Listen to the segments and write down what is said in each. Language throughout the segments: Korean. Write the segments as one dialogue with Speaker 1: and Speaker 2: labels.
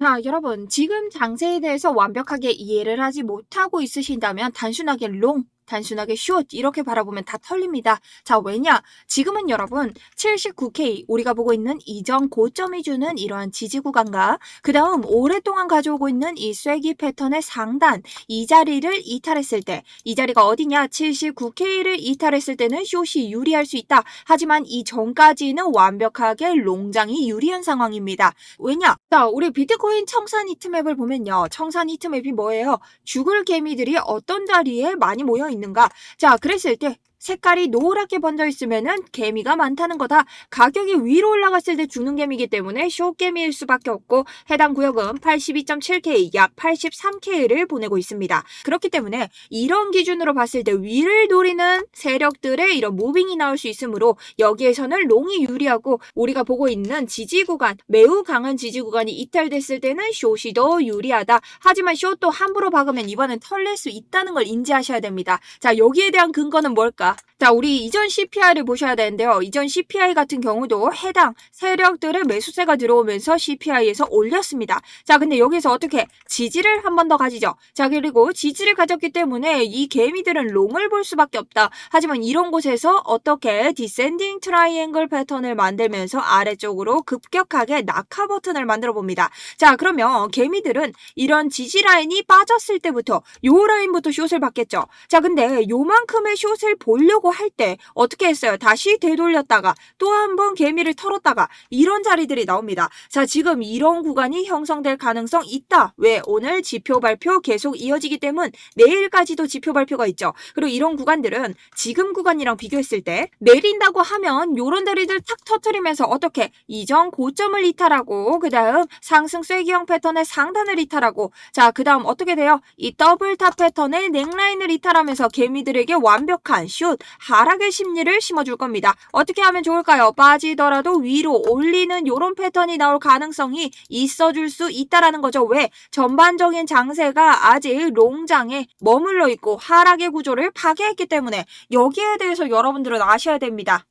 Speaker 1: 자, 여러분, 지금 장세에 대해서 완벽하게 이해를 하지 못하고 있으신다면 단순하게 롱, 단순하게 숏 이렇게 바라보면 다 털립니다. 자, 왜냐? 지금은 여러분 79K 우리가 보고 있는 이전 고점이 주는 이러한 지지 구간과 그 다음 오랫동안 가져오고 있는 이 쐐기 패턴의 상단 이 자리를 이탈했을 때 이 자리가 어디냐? 79K를 이탈했을 때는 숏이 유리할 수 있다. 하지만 이 전까지는 완벽하게 롱장이 유리한 상황입니다. 왜냐? 자, 우리 비트코인 청산 히트맵을 보면요. 청산 히트맵이 뭐예요? 죽을 개미들이 어떤 자리에 많이 모여 있는가? 자, 그랬을 때 색깔이 노랗게 번져 있으면은 개미가 많다는 거다. 가격이 위로 올라갔을 때 죽는 개미이기 때문에 숏개미일 수밖에 없고 해당 구역은 82.7K, 약 83K를 보내고 있습니다. 그렇기 때문에 이런 기준으로 봤을 때 위를 노리는 세력들의 이런 무빙이 나올 수 있으므로 여기에서는 롱이 유리하고 우리가 보고 있는 지지 구간, 매우 강한 지지 구간이 이탈됐을 때는 숏이 더 유리하다. 하지만 숏도 함부로 박으면 이번엔 털릴 수 있다는 걸 인지하셔야 됩니다. 자, 여기에 대한 근거는 뭘까? 자, 우리 이전 CPI를 보셔야 되는데요. 이전 CPI 같은 경우도 해당 세력들의 매수세가 들어오면서 CPI에서 올렸습니다. 자, 근데 여기서 어떻게 지지를 한 번 더 가지죠. 자, 그리고 지지를 가졌기 때문에 이 개미들은 롱을 볼 수밖에 없다. 하지만 이런 곳에서 어떻게 디센딩 트라이앵글 패턴을 만들면서 아래쪽으로 급격하게 낙하 버튼을 만들어 봅니다. 자, 그러면 개미들은 이런 지지 라인이 빠졌을 때부터 요 라인부터 숏을 받겠죠. 자, 근데 요만큼의 숏을 보려고 할 때 어떻게 했어요? 다시 되돌렸다가 또 한 번 개미를 털었다가 이런 자리들이 나옵니다. 자, 지금 이런 구간이 형성될 가능성 있다. 왜? 오늘 지표 발표 계속 이어지기 때문 내일까지도 지표 발표가 있죠. 그리고 이런 구간들은 지금 구간이랑 비교했을 때 내린다고 하면 요런 자리들 탁 터트리면서 어떻게 이전 고점을 이탈하고 그 다음 상승 쐐기형 패턴의 상단을 이탈하고 자, 그 다음 어떻게 돼요? 이 더블탑 패턴의 넥라인을 이탈하면서 개미들에게 완벽한 숏 하락의 심리를 심어줄 겁니다. 어떻게 하면 좋을까요? 빠지더라도 위로 올리는 이런 패턴이 나올 가능성이 있어줄 수 있다라는 거죠. 왜? 전반적인 장세가 아직 롱장에 머물러 있고 하락의 구조를 파괴했기 때문에 여기에 대해서 여러분들은 아셔야 됩니다.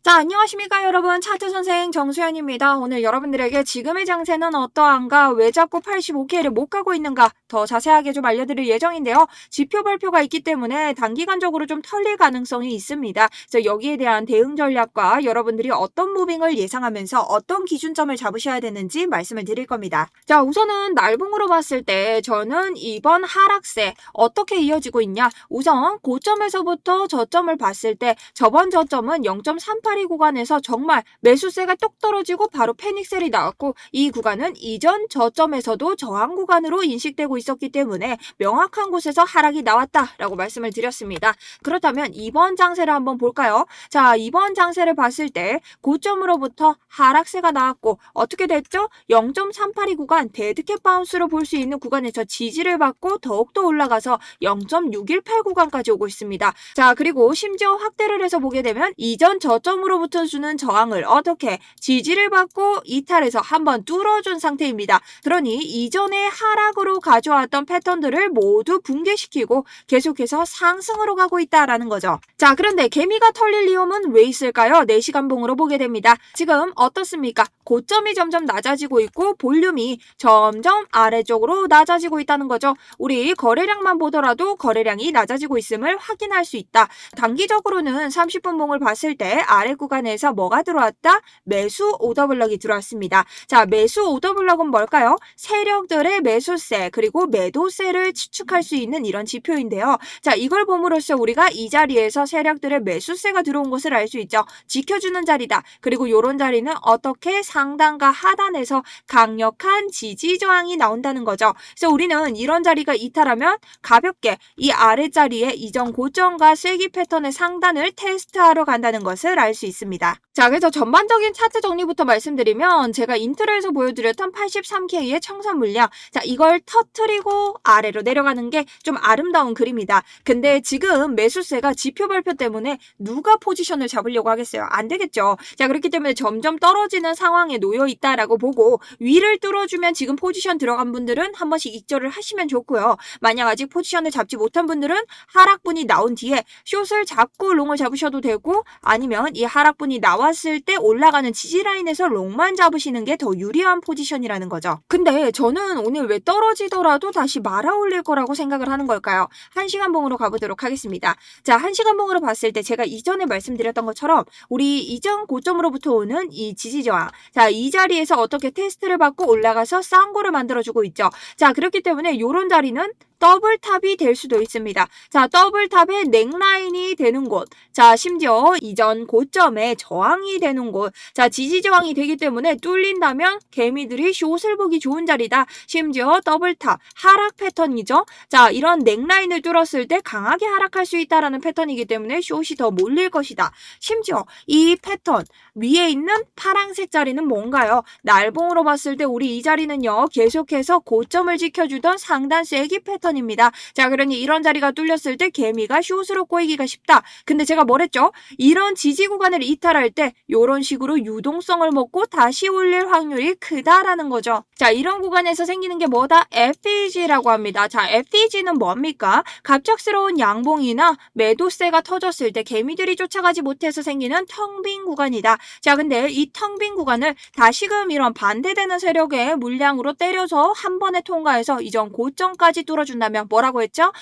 Speaker 1: 자, 안녕하십니까 여러분. 차트 선생 정수현입니다. 오늘 여러분들에게 지금의 장세는 어떠한가, 왜 자꾸 85K를 못 가고 있는가 더 자세하게 좀 알려드릴 예정인데요. 지표 발표가 있기 때문에 단기간적으로 좀 털릴 가능성이 있습니다. 그래서 여기에 대한 대응 전략과 여러분들이 어떤 무빙을 예상하면서 어떤 기준점을 잡으셔야 되는지 말씀을 드릴 겁니다. 자, 우선은 날봉으로 봤을 때 저는 이번 하락세 어떻게 이어지고 있냐. 우선 고점에서부터 저점을 봤을 때 저번 저점은 0.38 구간에서 정말 매수세가 똑 떨어지고 바로 패닉셀이 나왔고 이 구간은 이전 저점에서도 저항 구간으로 인식되고 있었기 때문에 명확한 곳에서 하락이 나왔다라고 말씀을 드렸습니다. 그렇다면 이번 장세를 한번 볼까요? 자, 이번 장세를 봤을 때 고점으로부터 하락세가 나왔고 어떻게 됐죠? 0.382 구간 데드캣 바운스로 볼 수 있는 구간에서 지지를 받고 더욱더 올라가서 0.618 구간까지 오고 있습니다. 자, 그리고 심지어 확대를 해서 보게 되면 이전 저점으로부터 주는 저항을 어떻게 지지를 받고 이탈해서 한번 뚫어준 상태입니다. 그러니 이전의 하락으로 가져왔던 패턴들을 모두 붕괴시키고 계속해서 상승으로 가고 있다라는 거죠. 자, 그런데 개미가 털릴 위험은 왜 있을까요? 4시간봉으로 보게 됩니다. 지금 어떻습니까? 고점이 점점 낮아지고 있고 볼륨이 점점 아래쪽으로 낮아지고 있다는 거죠. 우리 거래량만 보더라도 거래량이 낮아지고 있음을 확인할 수 있다. 단기적으로는 30분봉을 봤을 때 아래 구간에서 뭐가 들어왔다? 매수 오더블럭이 들어왔습니다. 자, 매수 오더블럭은 뭘까요? 세력들의 매수세 그리고 매도세를 추측할 수 있는 이런 지표인데요. 자, 이걸 봄으로써 우리가 이 자리에서 세력들의 매수세가 들어온 것을 알 수 있죠. 지켜주는 자리다. 그리고 이런 자리는 어떻게 상단과 하단에서 강력한 지지 저항이 나온다는 거죠. 그래서 우리는 이런 자리가 이탈하면 가볍게 이 아래자리에 이전 고점과 쐐기 패턴의 상단을 테스트하러 간다는 것을 알 수 있습니다. 자, 그래서 전반적인 차트 정리부터 말씀드리면 제가 인트로에서 보여드렸던 83K의 청산 물량, 자, 이걸 터트리고 아래로 내려가는 게 좀 아름다운 그림이다. 근데 지금 매수세가 지표 발표 때문에 누가 포지션을 잡으려고 하겠어요? 안 되겠죠. 자, 그렇기 때문에 점점 떨어지는 상황에 놓여 있다라고 보고 위를 뚫어주면 지금 포지션 들어간 분들은 한 번씩 익절을 하시면 좋고요. 만약 아직 포지션을 잡지 못한 분들은 하락분이 나온 뒤에 숏을 잡고 롱을 잡으셔도 되고 아니면 이 하락분이 나왔을 때 올라가는 지지라인에서 롱만 잡으시는 게 더 유리한 포지션이라는 거죠. 근데 저는 오늘 왜 떨어지더라도 다시 말아 올릴 거라고 생각을 하는 걸까요? 1시간 봉으로 가보도록 하겠습니다. 자, 1시간 봉으로 봤을 때 제가 이전에 말씀드렸던 것처럼 우리 이전 고점으로부터 오는 이 지지 저항, 자, 이 자리에서 어떻게 테스트를 받고 올라가서 쌍고를 만들어주고 있죠. 자, 그렇기 때문에 이런 자리는 더블탑이 될 수도 있습니다. 자, 더블탑의 넥라인이 되는 곳, 자, 심지어 이전 고점의 저항이 되는 곳, 자, 지지 저항이 되기 때문에 뚫린다면 개미들이 숏을 보기 좋은 자리다. 심지어 더블탑 하락 패턴이죠. 자, 이런 넥라인을 뚫었을 때 강하게 하락할 수 있다라는 패턴이기 때문에 숏이 더 몰릴 것이다. 심지어 이 패턴 위에 있는 파란색 자리는 뭔가요? 날봉으로 봤을 때 우리 이 자리는요, 계속해서 고점을 지켜주던 상단 쐐기 패턴입니다. 자, 그러니 이런 자리가 뚫렸을 때 개미가 숏으로 꼬이기가 쉽다. 근데 제가 뭐랬죠? 이런 지지 구간을 이탈할 때 이런 식으로 유동성을 먹고 다시 올릴 확률이 크다라는 거죠. 자, 이런 구간에서 생기는 게 뭐다? FEG라고 합니다. 자, FEG는 뭡니까? 갑작스러운 양봉이나 매도세가 터졌을 때 개미들이 쫓아가지 못해서 생기는 텅 빈 구간이다. 자, 근데 이 텅 빈 구간을 다시금 이런 반대되는 세력의 물량으로 때려서 한 번에 통과해서 이전 고점까지 뚫어준다면 뭐라고 했죠?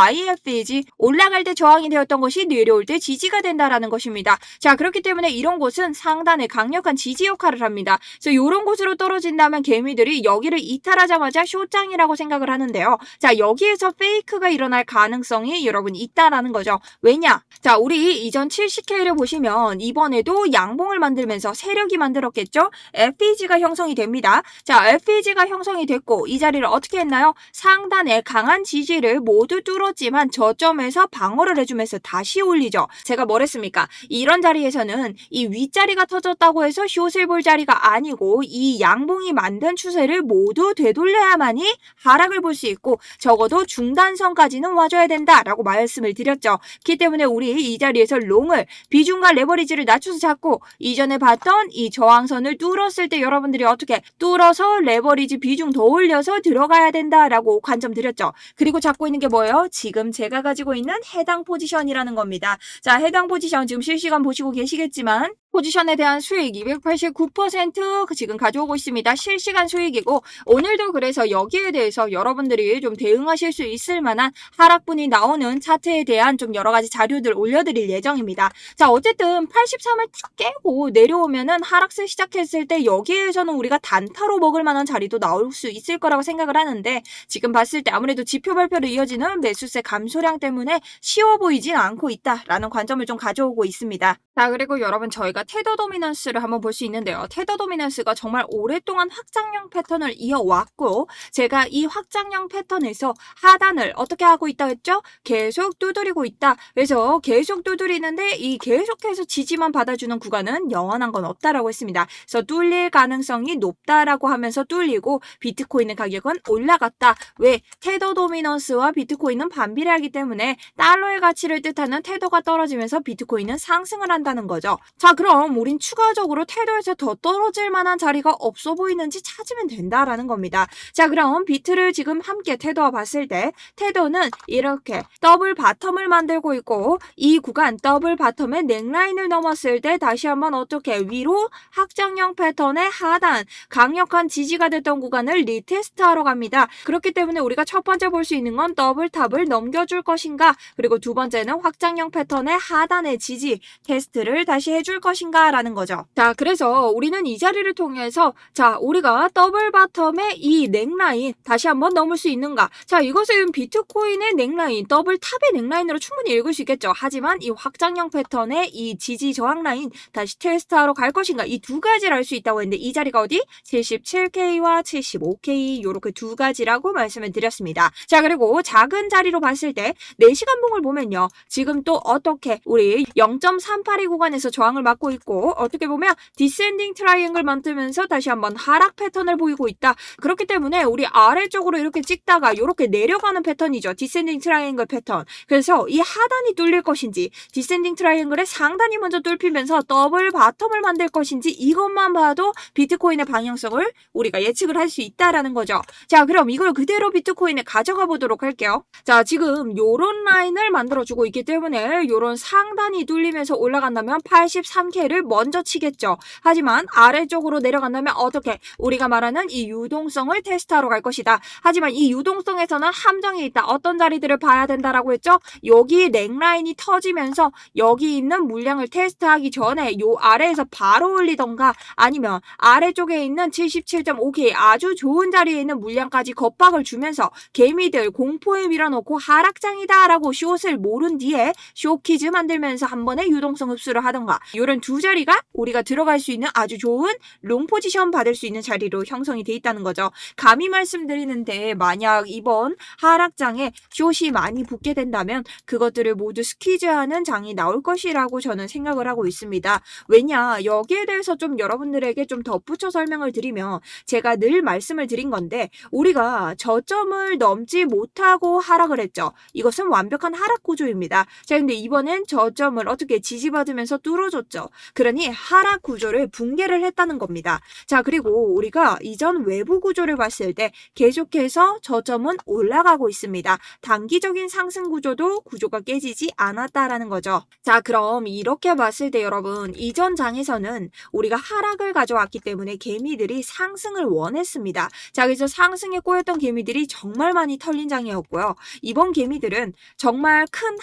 Speaker 1: IFEG, 올라갈 때 저항이 되었던 것이 내려올 때 지지가 된다라는 것입니다. 자, 그렇기 때문에 이런 곳은 상단에 강력한 지지 역할을 합니다. 그래서 이런 곳으로 떨어진다면 개미들이 여기를 이탈하자마자 숏장이라고 생각을 하는데요. 자, 여기에서 페이크가 일어날 가능성이 여러분 있다라는 거죠. 왜냐? 자, 우리 이전 70K를 보시면 이번에도 양봉을 만들면서 세력이 만들었겠죠? FEG가 형성이 됩니다. 자, FEG가 형성이 됐고 이 자리를 어떻게 했나요? 상단에 강한 지지를 모두 뚫었지만 저점에서 방어를 해주면서 다시 올리죠. 제가 뭐랬습니까? 이런 자리에서는 이 윗자리가 터졌다고 해서 숏을 볼 자리가 아니고 이 양봉이 만든 추세를 모두 되돌려야만이 하락을 볼 수 있고 적어도 중단선까지는 와줘야 된다라고 말씀을 드렸죠. 그렇기 때문에 우리 이 자리에서 롱을 비중과 레버리지를 낮춰서 잡고 이전에 봤던 이 저항선을 뚫었을 때 여러분들이 어떻게 뚫어서 레버리지 비중 더 올려서 들어가야 된다라고 관점 드렸죠. 그리고 잡고 있는 게 뭐예요? 지금 제가 가지고 있는 해당 포지션이라는 겁니다. 자, 해당 포지션 지금 실시간 보시고 계시겠지만 포지션에 대한 수익 289% 지금 가져오고 있습니다. 실시간 수익이고 오늘도 그래서 여기에 대해서 여러분들이 좀 대응하실 수 있을 만한 하락분이 나오는 차트에 대한 좀 여러 가지 자료들 올려드릴 예정입니다. 자, 어쨌든 83을 탁 깨고 내려오면은 하락세 시작했을 때 여기에서는 우리가 단타로 먹을 만한 자리도 나올 수 있을 거라고 생각을 하는데 지금 봤을 때 아무래도 지표 발표로 이어지는 매수세 감소량 때문에 쉬워 보이진 않고 있다라는 관점을 좀 가져오고 있습니다. 자, 그리고 여러분 저희가 테더 도미넌스를 한번 볼 수 있는데요. 테더 도미넌스가 정말 오랫동안 확장형 패턴을 이어왔고 제가 이 확장형 패턴에서 하단을 어떻게 하고 있다 했죠? 계속 두드리고 있다. 그래서 계속 두드리는데 이 계속해서 지지만 받아주는 구간은 영원한 건 없다라고 했습니다. 그래서 뚫릴 가능성이 높다라고 하면서 뚫리고 비트코인의 가격은 올라갔다. 왜? 테더 도미넌스와 비트코인은 반비례하기 때문에 달러의 가치를 뜻하는 테더가 떨어지면서 비트코인은 상승을 한다는 거죠. 자, 그럼 우린 추가적으로 테더에서 더 떨어질 만한 자리가 없어 보이는지 찾으면 된다라는 겁니다. 자, 그럼 비트를 지금 함께 테더와 봤을 때 테더는 이렇게 더블 바텀을 만들고 있고 이 구간 더블 바텀의 넥라인을 넘었을 때 다시 한번 어떻게 위로 확장형 패턴의 하단 강력한 지지가 됐던 구간을 리테스트하러 갑니다. 그렇기 때문에 우리가 첫 번째 볼 수 있는 건 더블 탑을 넘겨줄 것인가 그리고 두 번째는 확장형 패턴의 하단의 지지 테스트를 다시 해줄 것인가 라는 거죠. 자, 그래서 우리는 이 자리를 통해서 자, 우리가 더블 바텀의 이 넥라인 다시 한번 넘을 수 있는가. 자, 이것은 비트코인의 넥라인 더블 탑의 넥라인으로 충분히 읽을 수 있겠죠. 하지만 이 확장형 패턴의 이 지지 저항 라인 다시 테스트하러 갈 것인가 이 두 가지를 알 수 있다고 했는데 이 자리가 어디? 77K와 75K 이렇게 두 가지라고 말씀을 드렸습니다. 자, 그리고 작은 자리로 봤을 때 4시간 봉을 보면요. 지금 또 어떻게 우리 0.382 구간에서 저항을 맞고 있고 어떻게 보면 디센딩 트라이앵글 만들면서 다시 한번 하락 패턴을 보이고 있다. 그렇기 때문에 우리 아래쪽으로 이렇게 찍다가 이렇게 내려가는 패턴이죠. 디센딩 트라이앵글 패턴. 그래서 이 하단이 뚫릴 것인지 디센딩 트라이앵글의 상단이 먼저 뚫히면서 더블 바텀을 만들 것인지 이것만 봐도 비트코인의 방향성을 우리가 예측을 할 수 있다라는 거죠. 자, 그럼 이걸 그대로 비트코인에 가져가 보도록 할게요. 자, 지금 요런 라인을 만들어주고 있기 때문에 요런 상단이 뚫리면서 올라간다면 83K 오케이를 먼저 치겠죠. 하지만 아래쪽으로 내려간다면 어떻게? 우리가 말하는 이 유동성을 테스트하러 갈 것이다. 하지만 이 유동성에서는 함정이 있다. 어떤 자리들을 봐야 된다라고 했죠? 여기 넥라인이 터지면서 여기 있는 물량을 테스트하기 전에 요 아래에서 바로 올리던가 아니면 아래쪽에 있는 77.5K 아주 좋은 자리에 있는 물량까지 겁박을 주면서 개미들 공포에 밀어넣고 하락장이다 라고 숏을 모른 뒤에 숏키즈 만들면서 한 번에 유동성 흡수를 하던가 이런 두 자리가 우리가 들어갈 수 있는 아주 좋은 롱 포지션 받을 수 있는 자리로 형성이 돼 있다는 거죠. 감히 말씀드리는데 만약 이번 하락장에 숏이 많이 붙게 된다면 그것들을 모두 스퀴즈하는 장이 나올 것이라고 저는 생각을 하고 있습니다. 왜냐 여기에 대해서 좀 여러분들에게 좀 덧붙여 설명을 드리면 제가 늘 말씀을 드린 건데 우리가 저점을 넘지 못하고 하락을 했죠. 이것은 완벽한 하락 구조입니다. 자 근데 이번엔 저점을 어떻게 지지받으면서 뚫어줬죠. 그러니 하락 구조를 붕괴를 했다는 겁니다. 자 그리고 우리가 이전 외부 구조를 봤을 때 계속해서 저점은 올라가고 있습니다. 단기적인 상승 구조가 깨지지 않았다라는 거죠. 자 그럼 이렇게 봤을 때 여러분 이전 장에서는 우리가 하락을 가져왔기 때문에 개미들이 상승을 원했습니다. 자 그래서 상승에 꼬였던 개미들이 정말 많이 털린 장이었고요. 이번 개미들은 정말 큰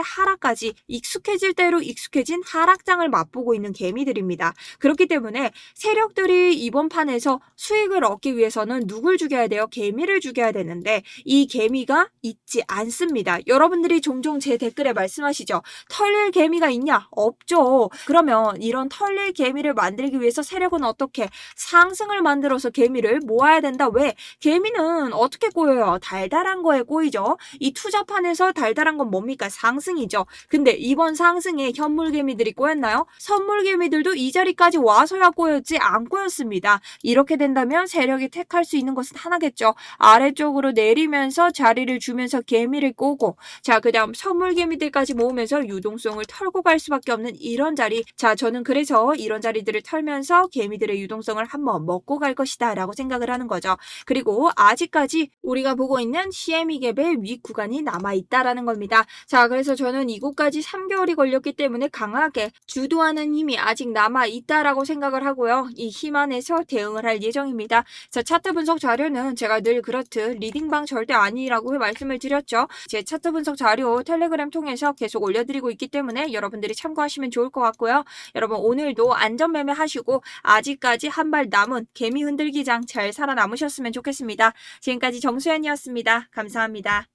Speaker 1: 하락까지 익숙해질 대로 익숙해진 하락장을 맛보고 있는 개미들입니다. 그렇기 때문에 세력들이 이번 판에서 수익을 얻기 위해서는 누굴 죽여야 돼요? 개미를 죽여야 되는데 이 개미가 있지 않습니다. 여러분들이 종종 제 댓글에 말씀하시죠. 털릴 개미가 있냐? 없죠. 그러면 이런 털릴 개미를 만들기 위해서 세력은 어떻게 상승을 만들어서 개미를 모아야 된다. 왜? 개미는 어떻게 꼬여요? 달달한 거에 꼬이죠. 이 투자판에서 달달한 건 뭡니까? 상승이죠. 근데 이번 상승에 현물개미들이 꼬였나요? 선물개미들도 이 자리까지 와서야 꼬였지 안 꼬였습니다. 이렇게 된다면 세력이 택할 수 있는 것은 하나겠죠. 아래쪽으로 내리면서 자리를 주면서 개미를 꼬고 자 그다음 선물개미들까지 모으면서 유동성을 털고 갈 수밖에 없는 이런 자리. 자 저는 그래서 이런 자리들을 털면서 개미들의 유동성을 한번 먹고 갈 것이다 라고 생각을 하는 거죠. 그리고 아직까지 우리가 보고 있는 CME 갭의 윗 구간이 남아있다라는 겁니다. 자 그래서 저는 이곳까지 3개월이 걸렸기 때문에 강하게 주도하는 힘이 아직 남아있다라고 생각을 하고요. 이 힘 안에서 대응을 할 예정입니다. 자 차트 분석 자료는 제가 늘 그렇듯 리딩방 절대 아니라고 말씀을 드렸죠. 제 차트 분석 자료 텔레그램 통해서 계속 올려드리고 있기 때문에 여러분들이 참고하시면 좋을 것 같고요. 여러분 오늘도 안전매매 하시고 아직까지 한 발 남은 개미 흔들기장 잘 살아남으셨으면 좋겠습니다. 지금까지 정수연이었습니다. 감사합니다.